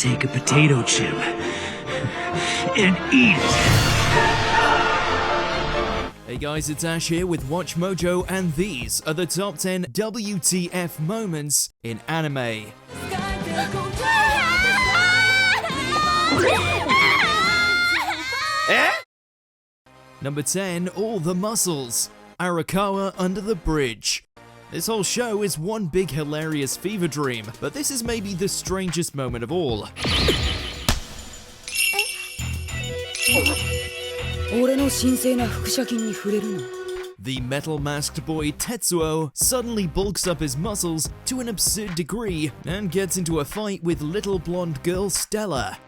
take a potato chip and eat it. Hey guys, it's Ash here with WatchMojo, and these are the top 10 WTF moments in anime. Number 10, All the Muscles. Arakawa under the bridge. This whole show is one big hilarious fever dream, but this is maybe the strangest moment of all. The metal-masked boy Tetsuo suddenly bulks up his muscles to an absurd degree and gets into a fight with little blonde girl Stella.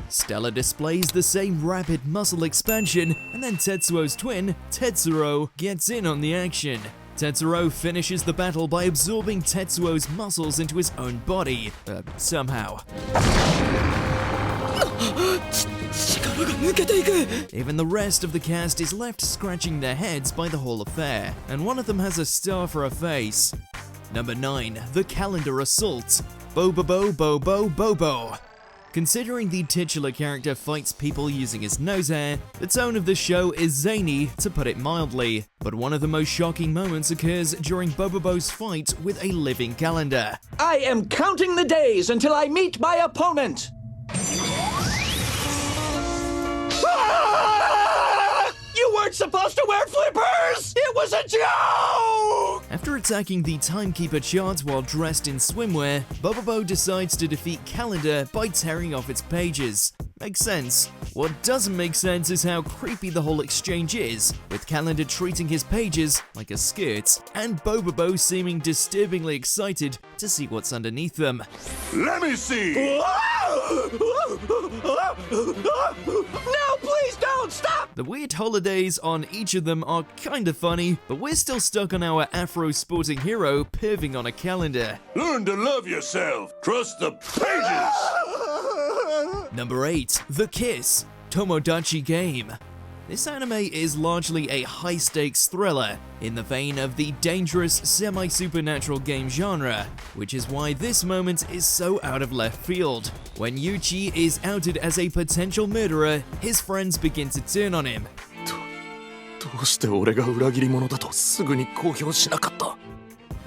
Stella displays the same rapid muscle expansion, and then Tetsuo's twin, Tetsuro, gets in on the action. Tetsuro finishes the battle by absorbing Tetsuo's muscles into his own body, somehow. Even the rest of the cast is left scratching their heads by the whole affair, and one of them has a star for a face. Number 9, The Calendar Assault. Bobobo Bobo Bobo. Considering the titular character fights people using his nose hair, the tone of the show is zany, to put it mildly. But one of the most shocking moments occurs during Bobobo's fight with a living calendar. I am counting the days until I meet my opponent! You weren't supposed to wear flippers! It was a joke! After attacking the timekeeper chart while dressed in swimwear, Bobobo decides to defeat Calendar by tearing off its pages. Makes sense. What doesn't make sense is how creepy the whole exchange is, with Calendar treating his pages like a skirt, and Bobobo seeming disturbingly excited to see what's underneath them. Let me see! No, please don't! Stop! The weird holidays on each of them are kinda funny, but we're still stuck on our Afro-sporting hero perving on a calendar. Learn to love yourself. Trust the pages. Number 8, The Kiss. Tomodachi Game. This anime is largely a high-stakes thriller, in the vein of the dangerous semi-supernatural game genre, which is why this moment is so out of left field. When Yuichi is outed as a potential murderer, his friends begin to turn on him.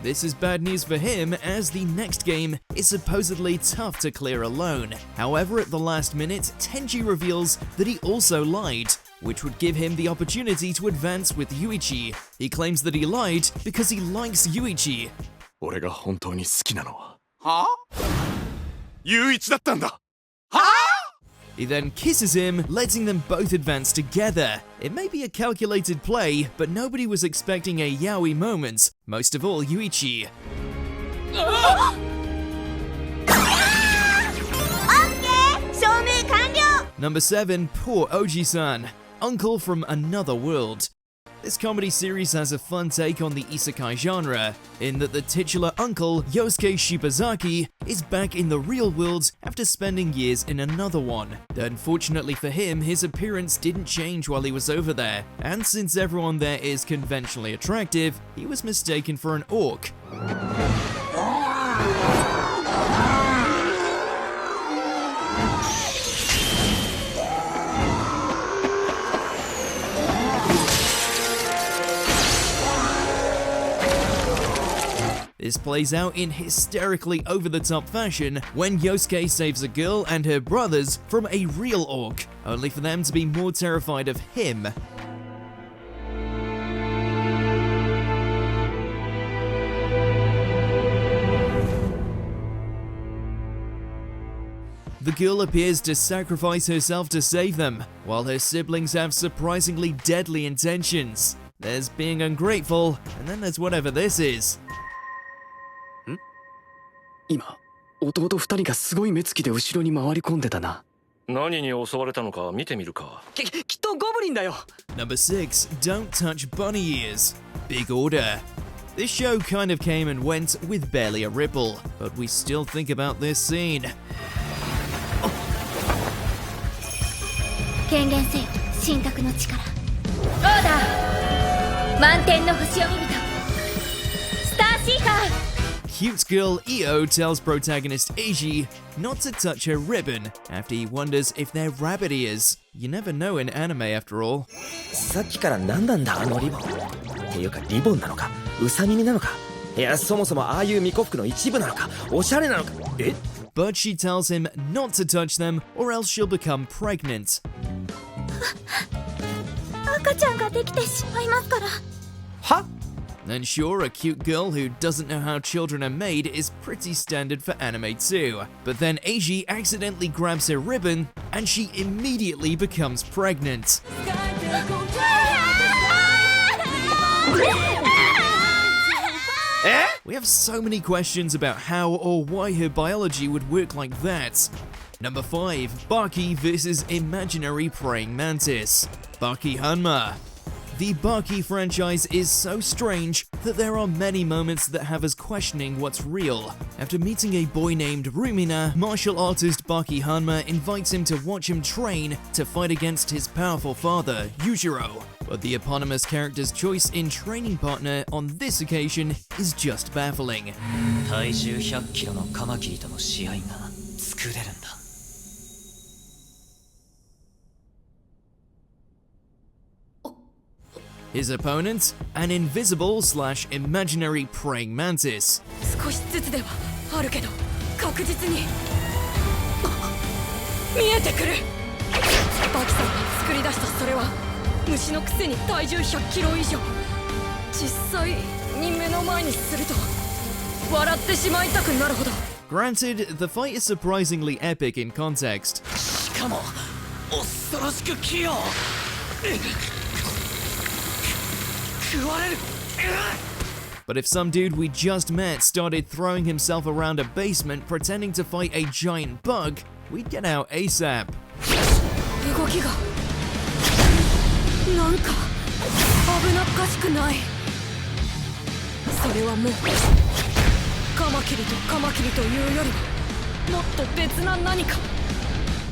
This is bad news for him, as the next game is supposedly tough to clear alone. However, at the last minute, Tenji reveals that he also lied, which would give him the opportunity to advance with Yuichi. He claims that he lied because he likes Yuichi. Huh? He then kisses him, letting them both advance together. It may be a calculated play, but nobody was expecting a yaoi moment, most of all Yuichi. Number 7, Poor Oji-san. Uncle from Another World. This comedy series has a fun take on the isekai genre, in that the titular uncle, Yosuke Shibazaki, is back in the real world after spending years in another one. Unfortunately for him, his appearance didn't change while he was over there, and since everyone there is conventionally attractive, he was mistaken for an orc. This plays out in hysterically over-the-top fashion when Yosuke saves a girl and her brothers from a real orc, only for them to be more terrified of him. The girl appears to sacrifice herself to save them, while her siblings have surprisingly deadly intentions. There's being ungrateful, and then there's whatever this is. 今、弟2人がすごい目つきで後ろに回り込んでたな。何に襲われたのか見てみるか。きっとゴブリンだよ。Number 6, Don't Touch Bunny Ears. Big Order. This show kind of came and went with barely a ripple, but we still think about this scene. 権限せよ、神格の力。Cute girl Io tells protagonist Eiji not to touch her ribbon after he wonders if they're rabbit ears. You never know in anime after all. さっきから何なんだあのリボンっていうかリボンなのかウサ耳なのかいやそもそもああいう巫女服の一部なのかおしゃれなのかえ But she tells him not to touch them or else she'll become pregnant. 赤ちゃんができてしまいますから。は And sure, a cute girl who doesn't know how children are made is pretty standard for anime too. But then Eiji accidentally grabs her ribbon and she immediately becomes pregnant. We have so many questions about how or why her biology would work like that. Number 5. Baki vs. Imaginary Praying Mantis. Baki Hanma. The Baki franchise is so strange that there are many moments that have us questioning what's real. After meeting a boy named Rumina, martial artist Baki Hanma invites him to watch him train to fight against his powerful father, Yujiro. But the eponymous character's choice in training partner on this occasion is just baffling. 体重100キロのカマキリとの試合が作れるんだ。His opponent, an invisible/imaginary praying mantis. 少しずつではあるけど確実に見えてくる。バキさんが作り出したそれは虫のくせに体重100キロ以上。実際に目の前にすると笑ってしまいたくなるほど。 Granted, the fight is surprisingly epic in context. しかも恐ろしく器用。食われる。But if some dude we just met started throwing himself around a basement pretending to fight a giant bug, we'd get out ASAP. 動きがなんか危なっかしくない。それはもうカマキリとカマキリというよりもっと別な何か。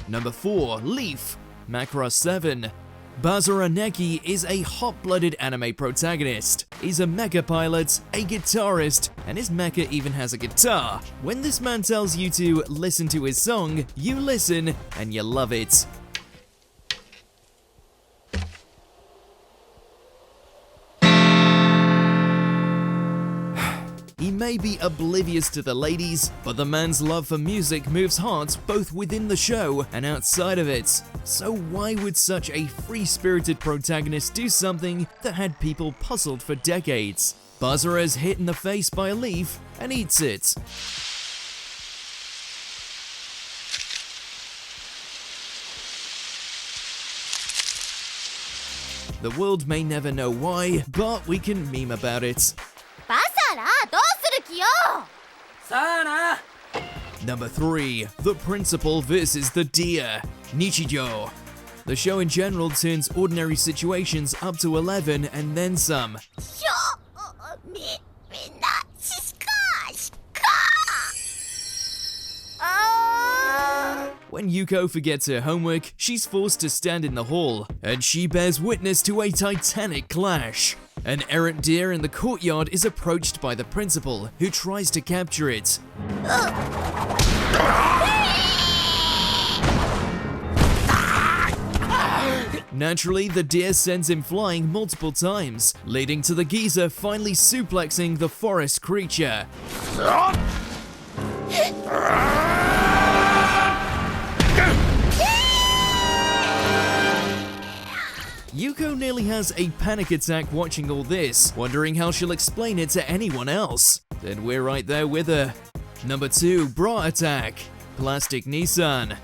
Number 4. Leaf. Macross 7. Bazaraneki is a hot-blooded anime protagonist. He's a mecha pilot, a guitarist, and his mecha even has a guitar. When this man tells you to listen to his song, you listen and you love it. He may be oblivious to the ladies, but the man's love for music moves hearts both within the show and outside of it. So why would such a free-spirited protagonist do something that had people puzzled for decades? Bazara is hit in the face by a leaf and eats it. The world may never know why, but we can meme about it. バサラどうする気よ。さあな Number 3. The Principal vs. the Deer. Nichijou. The show in general turns ordinary situations up to 11 and then some. みんなしかWhen Yuko forgets her homework, she's forced to stand in the hall, and she bears witness to a titanic clash. An errant deer in the courtyard is approached by the principal, who tries to capture it. Naturally, the deer sends him flying multiple times, leading to the geezer finally suplexing the forest creature. Yuko nearly has a panic attack watching all this, wondering how she'll explain it to anyone else. Then we're right there with her. Number 2. Bra Attack. Plastic Nissan.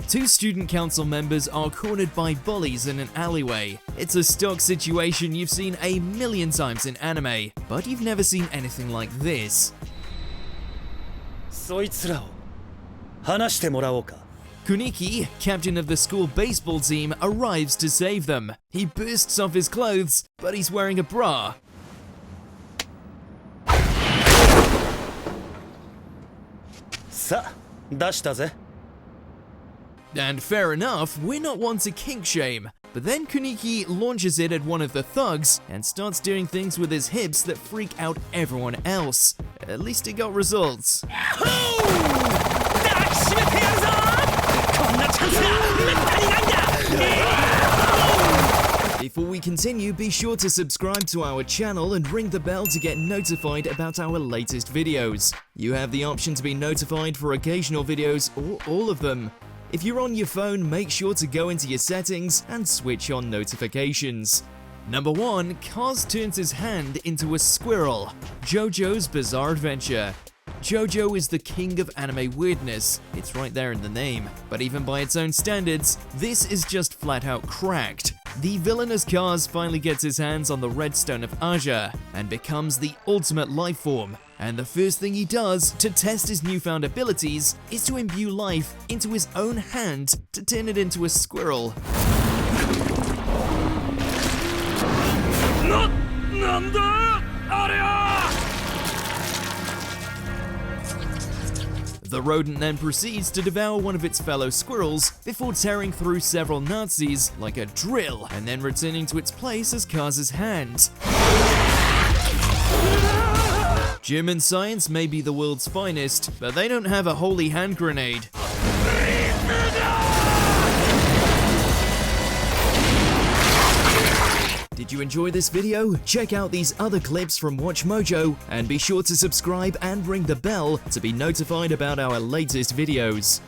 Two student council members are cornered by bullies in an alleyway. It's a stock situation you've seen a million times in anime, but you've never seen anything like this. そいつらを話してもらおうか。 Kuniki, captain of the school baseball team, arrives to save them. He bursts off his clothes, but he's wearing a bra. さあ、出したぜ。 And fair enough, we're not one to kink shame. But then Kuniki launches it at one of the thugs and starts doing things with his hips that freak out everyone else. At least it got results. Before we continue, be sure to subscribe to our channel and ring the bell to get notified about our latest videos. You have the option to be notified for occasional videos or all of them. If you're on your phone, make sure to go into your settings and switch on notifications. Number 1. Kaz turns his hand into a squirrel. JoJo's Bizarre Adventure. JoJo is the king of anime weirdness, it's right there in the name, but even by its own standards, this is just flat out cracked. The villainous Kaz finally gets his hands on the Redstone of Aja and becomes the ultimate life form, and the first thing he does to test his newfound abilities is to imbue life into his own hand to turn it into a squirrel. The rodent then proceeds to devour one of its fellow squirrels before tearing through several Nazis like a drill and then returning to its place as Kaz's hand. German science may be the world's finest, but they don't have a holy hand grenade. Did you enjoy this video? Check out these other clips from WatchMojo and be sure to subscribe and ring the bell to be notified about our latest videos.